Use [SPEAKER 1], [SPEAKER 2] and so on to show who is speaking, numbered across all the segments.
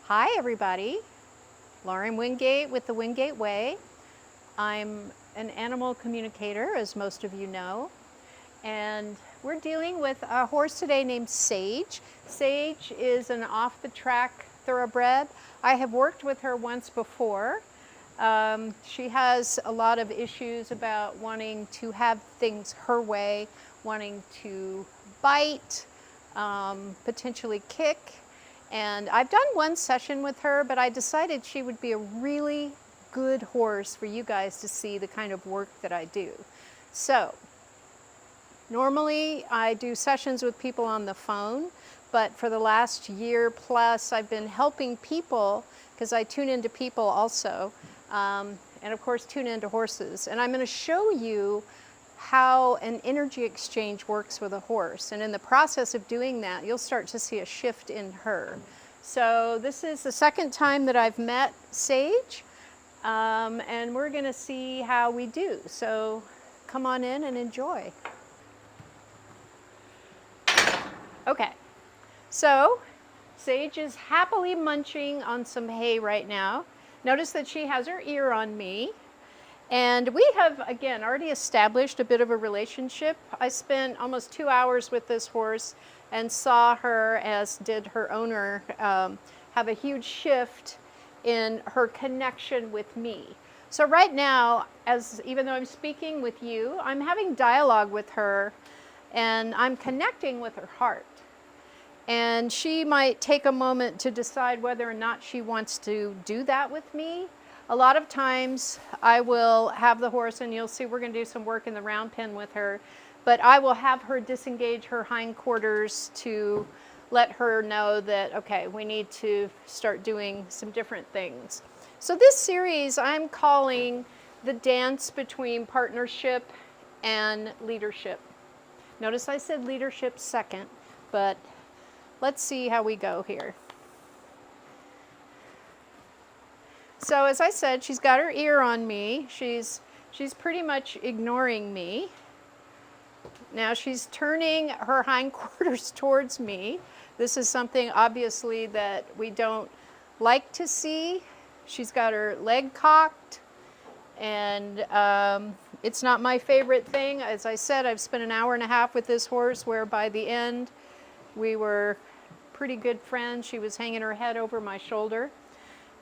[SPEAKER 1] Hi everybody, Lauren Wingate with the Wingate Way. I'm an animal communicator, as most of you know, and we're dealing with a horse today named Sage. Sage is an off-the-track thoroughbred. I have worked with her once before. She has a lot of issues about wanting to have things her way, wanting to bite, potentially kick. And I've done one session with her, but I decided she would be a really good horse for you guys to see the kind of work that I do. So normally I do sessions with people on the phone, but for the last year plus I've been helping people, because I tune into people also, and of course tune into horses. And I'm going to show you how an energy exchange works with a horse. And in the process of doing that, you'll start to see a shift in her. So this is the second time that I've met Sage, and we're going to see how we do. So come on in and enjoy. Okay, so Sage is happily munching on some hay right now. Notice that she has her ear on me. And we have, again, already established a bit of a relationship. I spent almost 2 hours with this horse and saw her, as did her owner, have a huge shift in her connection with me. So right now, even though I'm speaking with you, I'm having dialogue with her and I'm connecting with her heart. And she might take a moment to decide whether or not she wants to do that with me. A lot of times I will have the horse, and you'll see we're going to do some work in the round pen with her, but I will have her disengage her hindquarters to let her know that, okay, we need to start doing some different things. So this series I'm calling the dance between partnership and leadership. Notice I said leadership second, but let's see how we go here. So as I said, she's got her ear on me. She's pretty much ignoring me. Now she's turning her hindquarters towards me. This is something obviously that we don't like to see. She's got her leg cocked, and it's not my favorite thing. As I said, I've spent an hour and a half with this horse, where by the end we were pretty good friends. She was hanging her head over my shoulder.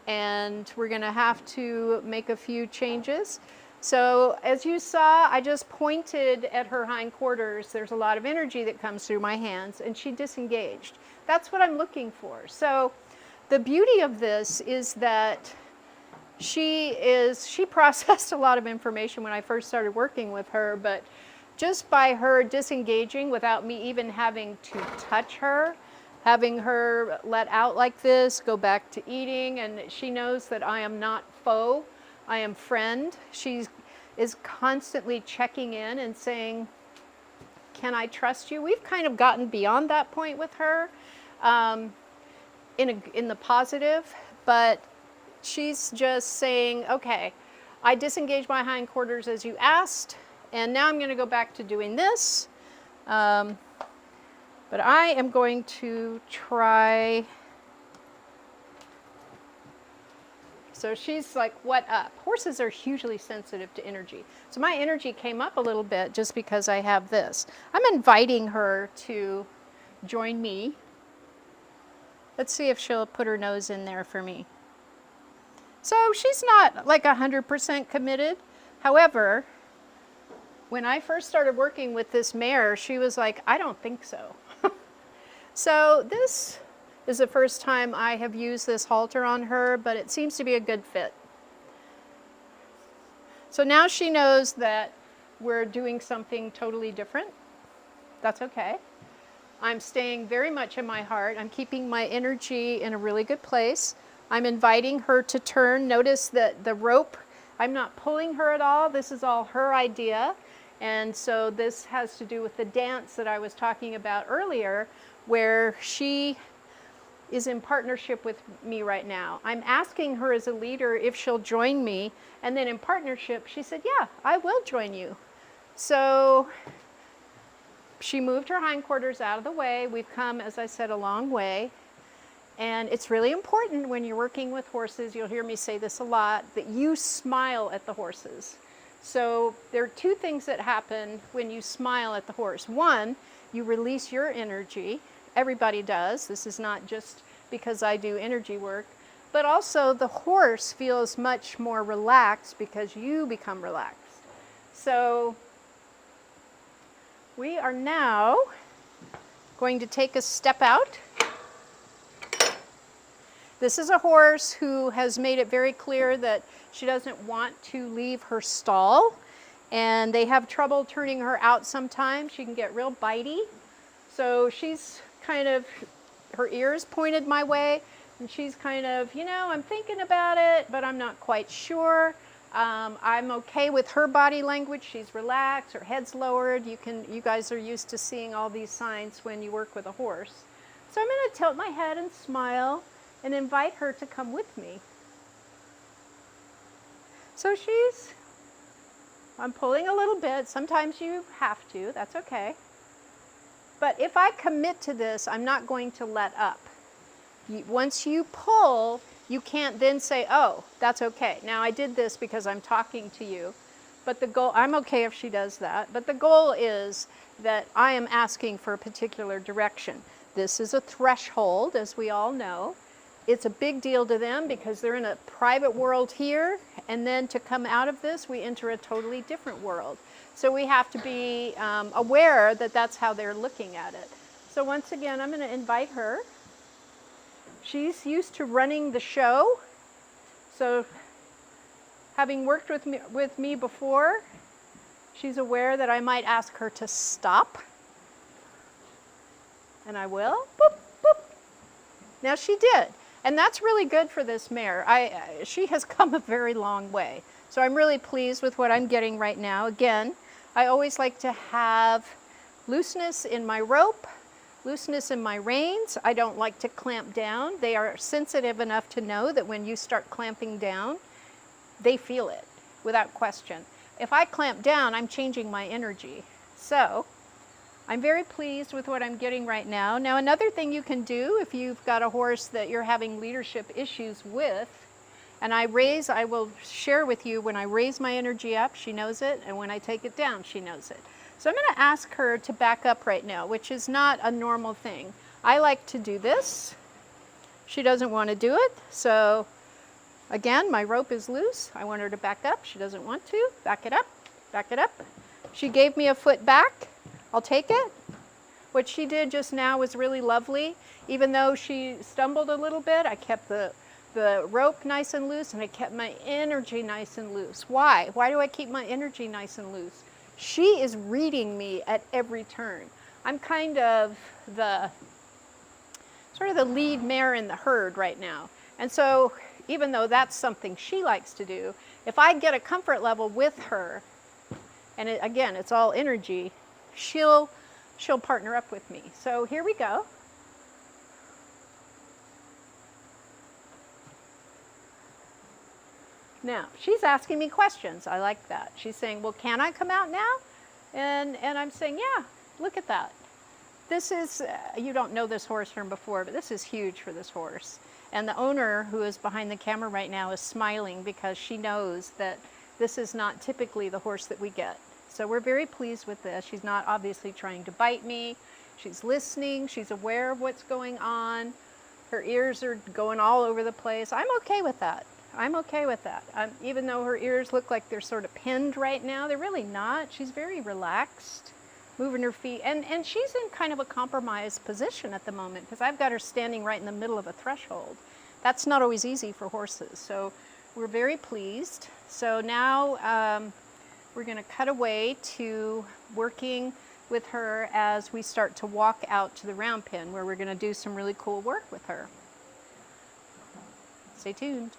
[SPEAKER 1] And we're going to have to make a few changes. So as you saw, I just pointed at her hindquarters. There's a lot of energy that comes through my hands, and she disengaged. That's what I'm looking for. So the beauty of this is that she processed a lot of information when I first started working with her, but just by her disengaging without me even having to touch her, having her let out like this, go back to eating, and she knows that I am not foe, I am friend. She is constantly checking in and saying, can I trust you? We've kind of gotten beyond that point with her in the positive, but she's just saying, okay, I disengaged my hindquarters as you asked, and now I'm going to go back to doing this. But I am going to try. So she's like, what up? Horses are hugely sensitive to energy. So my energy came up a little bit just because I have this. I'm inviting her to join me. Let's see if she'll put her nose in there for me. So she's not like 100% committed. However, when I first started working with this mare, she was like, I don't think so. So this is the first time I have used this halter on her, but it seems to be a good fit. So now she knows that we're doing something totally different. That's okay. I'm staying very much in my heart. I'm keeping my energy in a really good place. I'm inviting her to turn. Notice that the rope, I'm not pulling her at all. This is all her idea. And so this has to do with the dance that I was talking about earlier, where she is in partnership with me right now. I'm asking her as a leader if she'll join me, and then in partnership, she said, yeah, I will join you. So she moved her hindquarters out of the way. We've come, as I said, a long way. And it's really important when you're working with horses, you'll hear me say this a lot, that you smile at the horses. So there are two things that happen when you smile at the horse. One, you release your energy. Everybody does. This is not just because I do energy work. But also the horse feels much more relaxed because you become relaxed. So we are now going to take a step out. This is a horse who has made it very clear that she doesn't want to leave her stall, and they have trouble turning her out sometimes. She can get real bitey. So she's kind of, her ears pointed my way, and she's kind of, you know, I'm thinking about it, but I'm not quite sure. I'm okay with her body language. She's relaxed, her head's lowered. You guys are used to seeing all these signs when you work with a horse. So I'm going to tilt my head and smile and invite her to come with me. So I'm pulling a little bit. Sometimes you have to, that's okay. But if I commit to this, I'm not going to let up. Once you pull, you can't then say, oh, that's okay. Now I did this because I'm talking to you. But the goal, I'm okay if she does that, but the goal is that I am asking for a particular direction. This is a threshold, as we all know. It's a big deal to them because they're in a private world here, and then to come out of this, we enter a totally different world. So we have to be aware that that's how they're looking at it. So once again, I'm going to invite her. She's used to running the show, so having worked with me before, she's aware that I might ask her to stop, and I will. Boop, boop. Now she did. And that's really good for this mare. She has come a very long way. So I'm really pleased with what I'm getting right now. Again, I always like to have looseness in my rope, looseness in my reins. I don't like to clamp down. They are sensitive enough to know that when you start clamping down, they feel it without question. If I clamp down, I'm changing my energy. So I'm very pleased with what I'm getting right now. Now, another thing you can do if you've got a horse that you're having leadership issues with, and I will share with you when I raise my energy up, she knows it, and when I take it down, she knows it. So I'm going to ask her to back up right now, which is not a normal thing. I like to do this. She doesn't want to do it, so again, my rope is loose. I want her to back up. She doesn't want to. Back it up, back it up. She gave me a foot back. I'll take it. What she did just now was really lovely. Even though she stumbled a little bit, I kept the rope nice and loose, and I kept my energy nice and loose. Why? Why do I keep my energy nice and loose? She is reading me at every turn. I'm kind of sort of the lead mare in the herd right now. And so even though that's something she likes to do, if I get a comfort level with her, and again, it's all energy, she'll partner up with me. So here we go. Now, she's asking me questions. I like that. She's saying, well, can I come out now? And I'm saying, yeah, look at that. This is, you don't know this horse from before, but this is huge for this horse. And the owner, who is behind the camera right now, is smiling because she knows that this is not typically the horse that we get. So we're very pleased with this. She's not obviously trying to bite me. She's listening. She's aware of what's going on. Her ears are going all over the place. I'm okay with that. I'm okay with that. Even though her ears look like they're sort of pinned right now, they're really not. She's very relaxed, moving her feet. And she's in kind of a compromised position at the moment because I've got her standing right in the middle of a threshold. That's not always easy for horses. So we're very pleased. So now we're going to cut away to working with her as we start to walk out to the round pen where we're going to do some really cool work with her. Stay tuned.